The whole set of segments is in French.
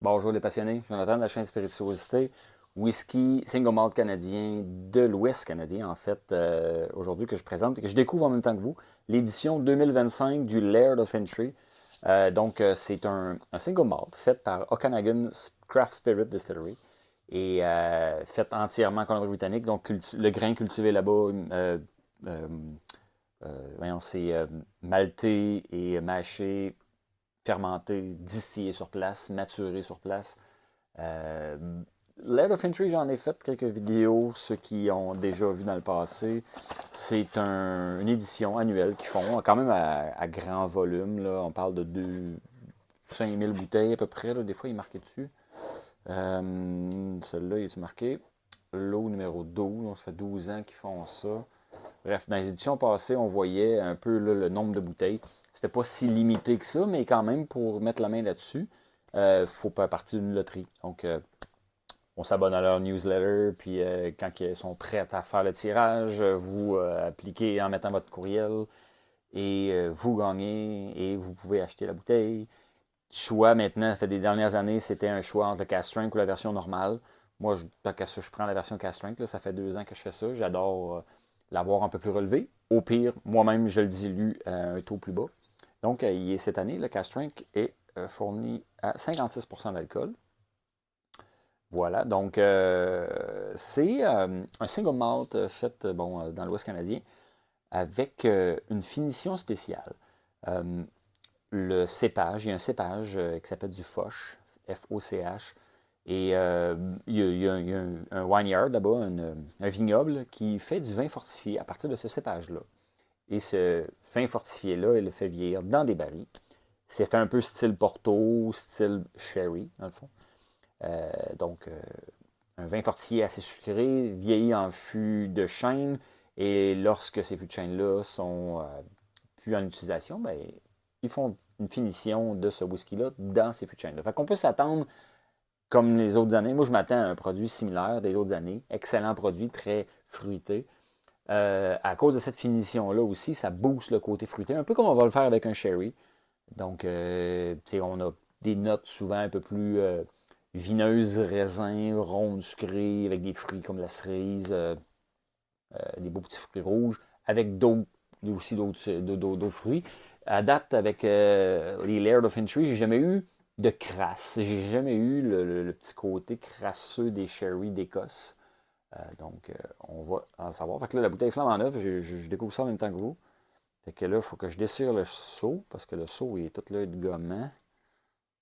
Bonjour les passionnés, Jonathan de la chaîne Spirituosité, whisky single malt canadien de l'Ouest canadien en fait, aujourd'hui que je présente et que je découvre en même temps que vous, l'édition 2025 du Laird of Entry. C'est un single malt fait par Okanagan Craft Spirit Distillery et fait entièrement en Colombie-Britannique, donc le grain cultivé là-bas, euh, c'est malté et mâché, fermenté, distillé sur place, maturé sur place. Euh, Laird of Entry, j'en ai fait quelques vidéos, ceux qui ont déjà vu dans le passé. C'est une édition annuelle qu'ils font, quand même à grand volume. Là. On parle de 5000 bouteilles à peu près. Là. Des fois, il est marqué dessus. Celle-là, il est marqué. Lot numéro 12, donc ça fait 12 ans qu'ils font ça. Bref, dans les éditions passées, on voyait un peu là, le nombre de bouteilles. C'était pas si limité que ça, mais quand même, pour mettre la main là-dessus, il faut faire partie d'une loterie. Donc, on s'abonne à leur newsletter, puis quand ils sont prêts à faire le tirage, vous appliquez en mettant votre courriel et vous gagnez et vous pouvez acheter la bouteille. Choix maintenant, ça fait des dernières années, c'était un choix entre le cast strength ou la version normale. Moi, tant qu'à ça, je prends la version cast strength. Là, ça fait 2 ans que je fais ça. J'adore l'avoir un peu plus relevé. Au pire, moi-même, je le dilue à un taux plus bas. Donc, cette année, le cast strength est fourni à 56% d'alcool. Voilà, donc c'est un single malt fait dans l'Ouest canadien avec une finition spéciale. Euh, le cépage, il y a un cépage qui s'appelle du Foch, F-O-C-H, et il y a un wineyard là-bas, un vignoble qui fait du vin fortifié à partir de ce cépage-là. Et ce vin fortifié-là, il le fait vieillir dans des barils. C'est fait un peu style Porto, style sherry, dans le fond. Euh, donc, euh, un vin fortifié assez sucré, vieilli en fût de chêne. Et lorsque ces fûts de chêne-là sont plus en utilisation, ben, ils font une finition de ce whisky-là dans ces fûts de chêne-là. Fait qu'on peut s'attendre, comme les autres années, moi je m'attends à un produit similaire des autres années. Excellent produit, très fruité. À cause de cette finition-là aussi, ça booste le côté fruité, un peu comme on va le faire avec un sherry. Donc, on a des notes souvent un peu plus vineuses, raisin, rondes, sucrées, avec des fruits comme la cerise, des beaux petits fruits rouges, avec aussi d'autres fruits. À date, avec les Laird of Entry, j'ai jamais eu de crasse. J'ai jamais eu le petit côté crasseux des sherry d'Écosse. On va en savoir. Fait que là, la bouteille flamme en neuf, je découvre ça en même temps que vous. Fait que là, il faut que je dessire le seau, parce que le seau, il est tout là de gommant.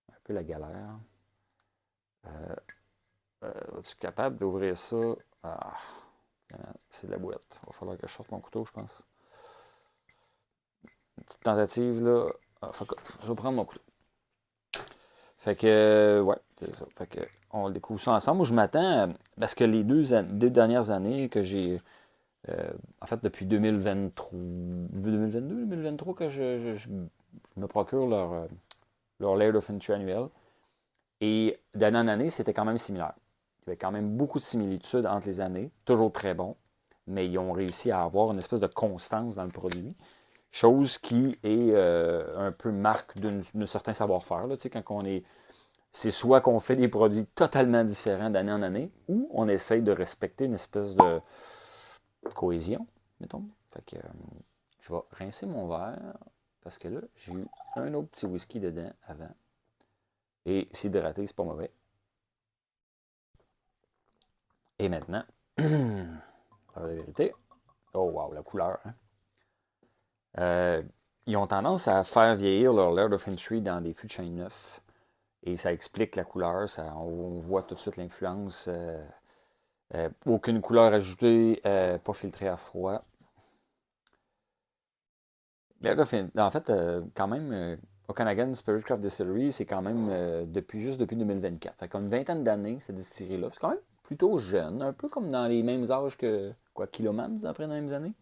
Un peu la galère. Euh, Es-tu capable d'ouvrir ça? Ah, c'est de la boîte. Il va falloir que je sorte mon couteau, je pense. Une petite tentative, là. Ah, je vais prendre mon couteau. Fait que, ouais, c'est ça. Fait que, on découvre ça ensemble. Moi, je m'attends, parce que les deux dernières années que j'ai, en fait, depuis 2023, 2022, 2023, que je me procure leur Laird of Entry annuel. Et d'année en année, c'était quand même similaire. Il y avait quand même beaucoup de similitudes entre les années, toujours très bon, mais ils ont réussi à avoir une espèce de constance dans le produit, chose qui est un peu marque d'un certain savoir-faire. Là, tu sais, quand on est, c'est soit qu'on fait des produits totalement différents d'année en année, ou on essaye de respecter une espèce de cohésion, mettons. Fait que je vais rincer mon verre, parce que là, j'ai eu un autre petit whisky dedans avant. Et s'hydrater, c'est pas mauvais. Et maintenant, la vérité, oh wow, la couleur. Hein. Euh, Ils ont tendance à faire vieillir leur Laird of Entry dans des fûts de chêne neufs. Et ça explique la couleur. On voit tout de suite l'influence. Aucune couleur ajoutée, pas filtrée à froid. Laird of Entry, en fait, quand même, Okanagan Spirit Craft Distillery, c'est quand même juste depuis 2024. Fait comme une vingtaine d'années, cette distillerie-là. C'est quand même plutôt jeune, un peu comme dans les mêmes âges que quoi, Kilomans, après dans les mêmes années.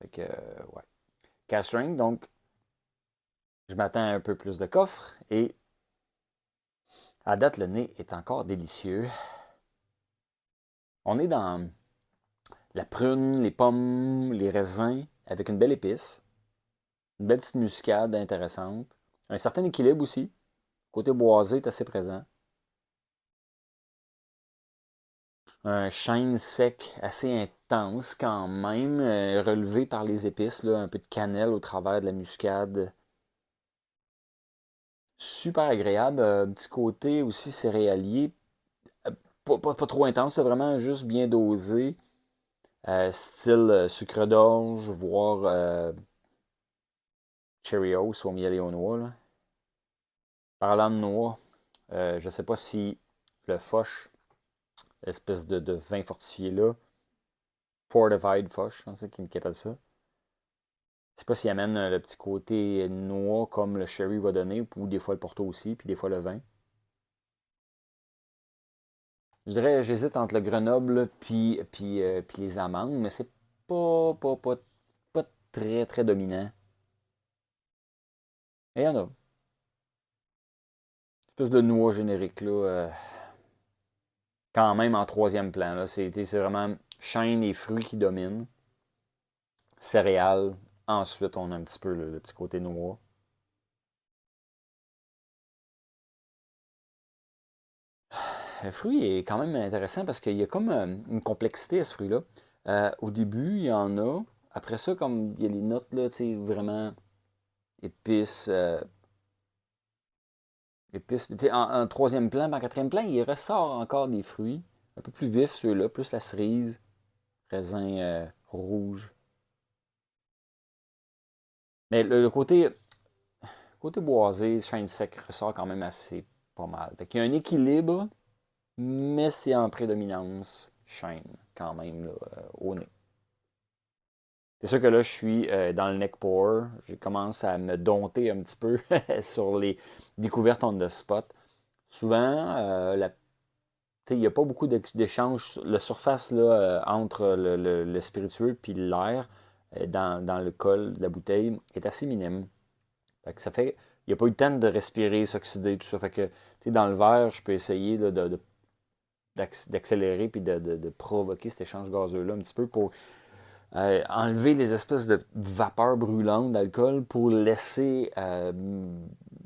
Fait que, ouais. Castring, donc, je m'attends à un peu plus de coffre et à date, le nez est encore délicieux. On est dans la prune, les pommes, les raisins, avec une belle épice, une belle petite muscade intéressante, un certain équilibre aussi. Côté boisé est assez présent. Un chêne sec assez intense quand même, relevé par les épices, là, un peu de cannelle au travers de la muscade. Super agréable. Petit côté aussi céréalier. euh, pas trop intense, c'est vraiment juste bien dosé. Style sucre d'orge, voire Cheerios au miel et aux noix, là. Parlant de noix, je ne sais pas si le Foch, espèce de vin fortifié là, Fortified Foch, c'est qui appelle ça. Je sais pas s'il amène le petit côté noix comme le sherry va donner, ou des fois le porto aussi, puis des fois le vin. Je dirais, j'hésite entre le Grenoble puis les amandes, mais c'est pas très très dominant. Et il y en a. Une espèce de noix générique là, quand même en troisième plan. Là. C'est vraiment chêne et fruits qui dominent. Céréales. Ensuite, on a un petit peu le petit côté noix. Le fruit est quand même intéressant parce qu'il y a comme une complexité à ce fruit-là. Au début, il y en a. Après ça, comme il y a les notes là, tu sais, vraiment épices, épices. Tu sais, en troisième plan, en quatrième plan, il ressort encore des fruits. Un peu plus vifs, ceux-là, plus la cerise, raisin rouge. Mais le côté boisé, chêne sec ressort quand même assez pas mal. Fait qu'il y a un équilibre, mais c'est en prédominance chêne quand même là, au nez. C'est sûr que là, je suis dans le neck pour. Je commence à me dompter un petit peu sur les découvertes on the spot. Souvent, il n'y a pas beaucoup d'échanges. La surface là, entre le spiritueux et l'air dans le col de la bouteille est assez minime. Fait que ça fait. Il n'y a pas eu le temps de respirer, s'oxyder, tout ça. Fait que, dans le verre, je peux essayer là, d'accélérer puis de provoquer cet échange gazeux-là un petit peu pour enlever les espèces de vapeurs brûlantes d'alcool pour laisser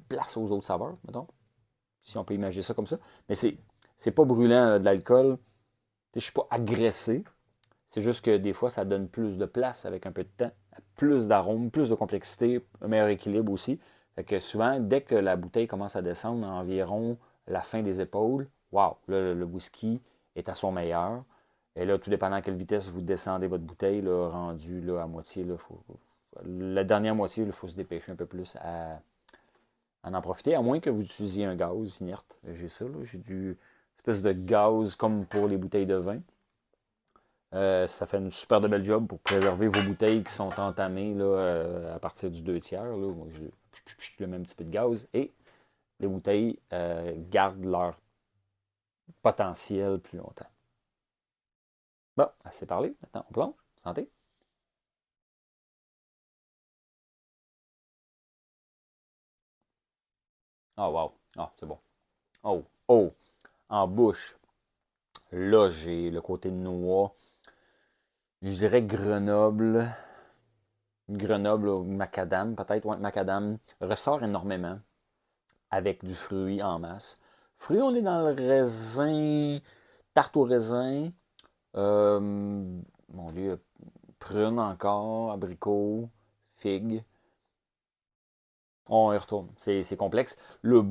place aux autres saveurs, mettons, si on peut imaginer ça comme ça. Mais c'est pas brûlant de l'alcool. Je suis pas agressé. C'est juste que des fois, ça donne plus de place avec un peu de temps, plus d'arômes, plus de complexité, un meilleur équilibre aussi. Fait que souvent, dès que la bouteille commence à descendre à environ la fin des épaules, wow, là, le whisky est à son meilleur. Et là, tout dépendant à quelle vitesse vous descendez votre bouteille, là, rendu là, à moitié, là, la dernière moitié, il faut se dépêcher un peu plus à en profiter, à moins que vous utilisiez un gaz inerte. J'ai ça, là, j'ai du espèce de gaz comme pour les bouteilles de vin. Ça fait une super de belle job pour préserver vos bouteilles qui sont entamées là, à partir du 2 tiers. Là, moi, je le mets un petit peu de gaz et les bouteilles gardent leur potentiel plus longtemps. Bon, assez parlé. Maintenant, on plonge. Santé. Oh, wow. Ah, c'est bon. Oh, oh. En bouche, là, j'ai le côté noix. Je dirais Grenoble. Grenoble ou macadam, peut-être. Ouais, macadam ressort énormément avec du fruit en masse. Fruit, on est dans le raisin, tarte au raisin, euh, mon Dieu, prune encore, abricot, figue. On y retourne. C'est complexe. Le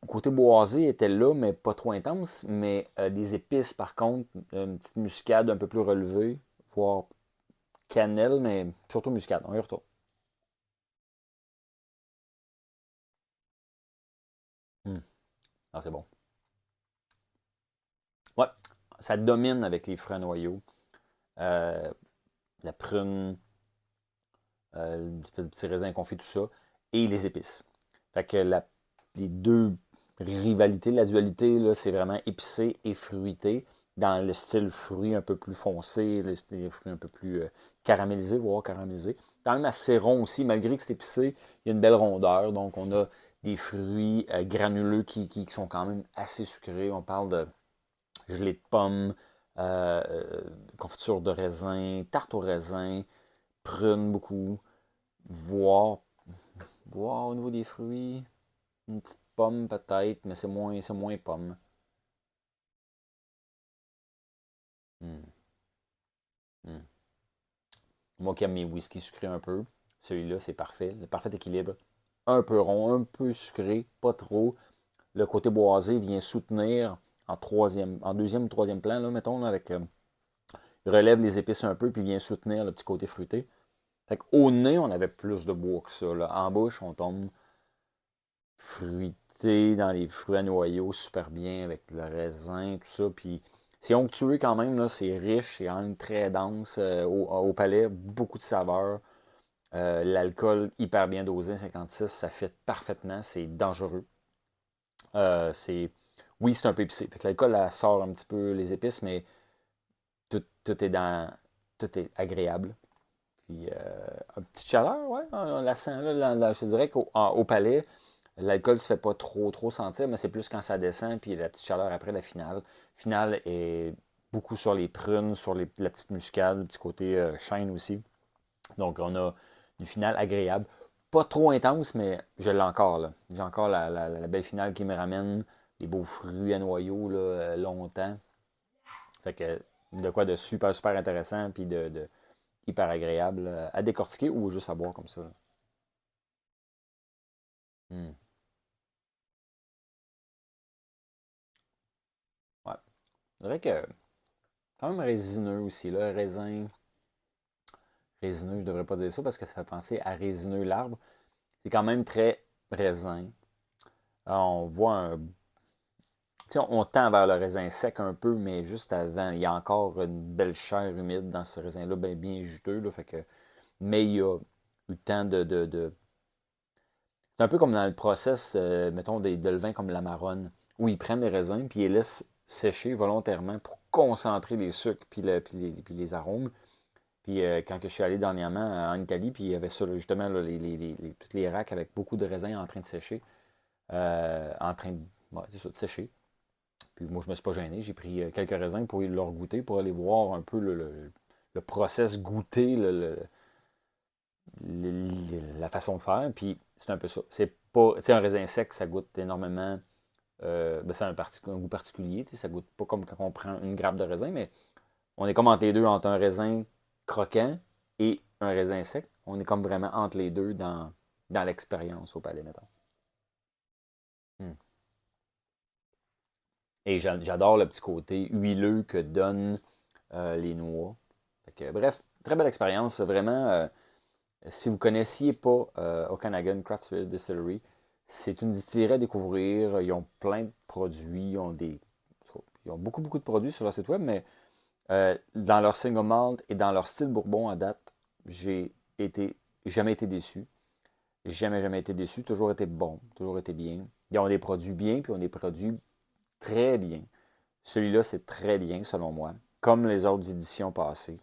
côté boisé était là, mais pas trop intense. Mais les épices, par contre, une petite muscade un peu plus relevée, voire cannelle, mais surtout muscade. On y retourne. Hmm. Ah, c'est bon. Ouais, ça domine avec les fruits à noyaux. Euh, la prune, une espèce de petit raisin confit, tout ça, et les épices. Fait que les deux rivalités, la dualité, là, c'est vraiment épicé et fruité, dans le style fruit un peu plus foncé, le style fruit un peu plus caramélisé, voire caramélisé. Quand même assez rond aussi, malgré que c'est épicé, il y a une belle rondeur, donc on a des fruits granuleux qui sont quand même assez sucrés. On parle de gelée de pommes, confiture de raisin, tarte au raisin, prune beaucoup, voir, voir au niveau des fruits, une petite pomme peut-être, mais c'est moins pomme. Hmm, hmm. Moi qui aime mes whisky sucrés un peu, celui-là, c'est parfait. Le parfait équilibre. Un peu rond, un peu sucré, pas trop. Le côté boisé vient soutenir en deuxième ou troisième plan, là, mettons, là, il relève les épices un peu, puis vient soutenir le petit côté fruité. Fait qu'au nez, on avait plus de bois que ça. Là. En bouche, on tombe fruité dans les fruits à noyaux super bien avec le raisin, tout ça. Puis c'est onctueux quand même, là, c'est riche, c'est quand même très dense au palais, beaucoup de saveurs. L'alcool hyper bien dosé, 56, ça fit parfaitement, c'est dangereux. C'est oui, c'est un peu épicé. Fait que l'alcool elle sort un petit peu les épices, mais tout est dans tout est agréable. Puis une petite chaleur, ouais, on la sent là, je dirais qu'au palais, l'alcool se fait pas trop sentir, mais c'est plus quand ça descend, puis la petite chaleur après la finale. Finale est beaucoup sur les prunes, sur la petite muscade, le petit côté chêne aussi. Donc on a une finale agréable. Pas trop intense, mais je l'ai encore là. J'ai encore la belle finale qui me ramène les beaux fruits à noyaux là, longtemps. Fait que de quoi de super intéressant, puis de hyper agréable à décortiquer ou juste à boire comme ça. Là. Hmm. Ouais. Je dirais que quand même résineux aussi, là. Résineux, je devrais pas dire ça parce que ça fait penser à résineux l'arbre. C'est quand même très raisin. On voit un. Tu sais, on tend vers le raisin sec un peu, mais juste avant, il y a encore une belle chair humide dans ce raisin-là, bien juteux. Là, fait que, mais il y a eu le temps c'est un peu comme dans le process, mettons, de le vin comme la Maronne, où ils prennent les raisins puis ils les laissent sécher volontairement pour concentrer les sucres puis les arômes. Puis quand que je suis allé dernièrement en Italie, puis il y avait ça, là, justement, là, toutes les racks avec beaucoup de raisins en train de sécher, en train de, ouais, c'est ça, de sécher. Puis moi, je me suis pas gêné, j'ai pris quelques raisins pour leur goûter, pour aller voir un peu le process goûter, la façon de faire. Puis c'est un peu ça. C'est pas, tu sais, un raisin sec, ça goûte énormément. Ben, c'est un goût particulier. Tu sais, ça goûte pas comme quand on prend une grappe de raisin, mais on est comme entre les deux, entre un raisin croquant et un raisin sec. On est comme vraiment entre les deux dans l'expérience au palais, mettons. Hmm. Et j'adore le petit côté huileux que donnent les noix. Fait que, bref, très belle expérience. Vraiment, si vous ne connaissiez pas Okanagan Craft Spirit Distillery, c'est une distillerie à découvrir. Ils ont plein de produits. Ils ont beaucoup de produits sur leur site web, mais dans leur single malt et dans leur style bourbon à date, j'ai été jamais été déçu. Jamais été déçu. Toujours été bon, toujours été bien. Ils ont des produits bien, puis ils ont des produits très bien. Celui-là, c'est très bien, selon moi, comme les autres éditions passées.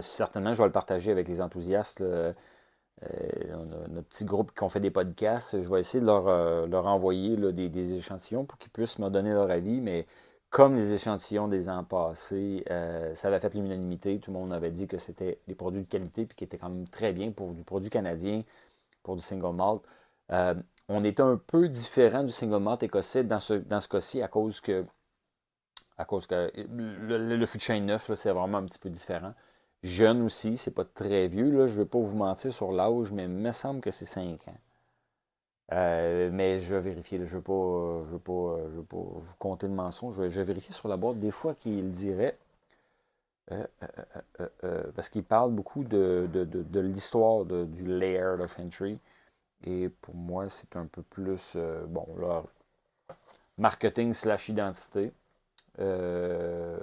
Certainement, je vais le partager avec les enthousiastes. On a notre petit groupe qui ont fait des podcasts. Je vais essayer de leur envoyer là, des échantillons pour qu'ils puissent me donner leur avis. Mais comme les échantillons des ans passés, ça avait fait l'unanimité. Tout le monde avait dit que c'était des produits de qualité et qui étaient quand même très bien pour du produit canadien, pour du single malt. Euh, on était un peu différent du single malt écossais dans ce cas-ci à cause que le fût de chêne neuf, là, c'est vraiment un petit peu différent. Jeune aussi, c'est pas très vieux. Là, je ne vais pas vous mentir sur l'âge, mais il me semble que c'est 5 ans. Mais je vais vérifier. Là, je veux pas vous compter de mensonges. Je vais vérifier sur la boîte. Des fois qu'il dirait, parce qu'il parle beaucoup de l'histoire du Laird of Entry. Et pour moi, c'est un peu plus, bon, là, marketing slash identité. Euh,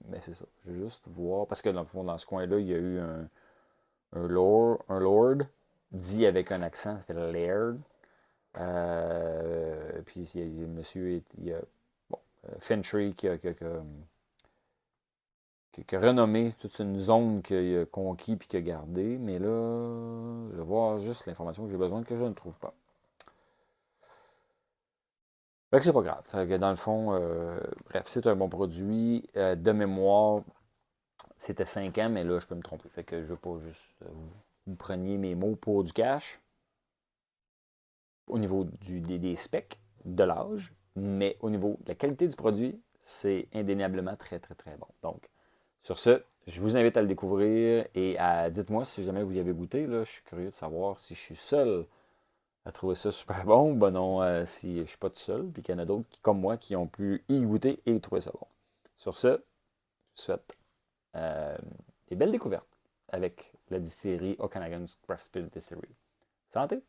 mais c'est ça. Je vais juste voir. Parce que dans le fond, dans ce coin-là, il y a eu un lord dit avec un accent, ça fait Laird. Puis il y a monsieur, il y a bon, Fentry qui a renommé toute une zone qu'il a conquis puis qu'il a gardé. Mais là, je vais voir juste l'information que j'ai besoin que je ne trouve pas. Fait que c'est pas grave. Fait que dans le fond, bref, c'est un bon produit. De mémoire, c'était 5 ans, mais là, je peux me tromper. Fait que je veux pas juste vous preniez mes mots pour du cash. au niveau des specs, de l'âge, mais au niveau de la qualité du produit, c'est indéniablement très, très, très bon. Donc, sur ce, je vous invite à le découvrir et dites-moi si jamais vous y avez goûté. Là, je suis curieux de savoir si je suis seul à trouver ça super bon. Ben non, si je suis pas tout seul, puis qu'il y en a d'autres comme moi qui ont pu y goûter et trouver ça bon. Sur ce, je vous souhaite euh, des belles découvertes avec la distillerie Okanagan's Craft Spirit Distillery. Santé!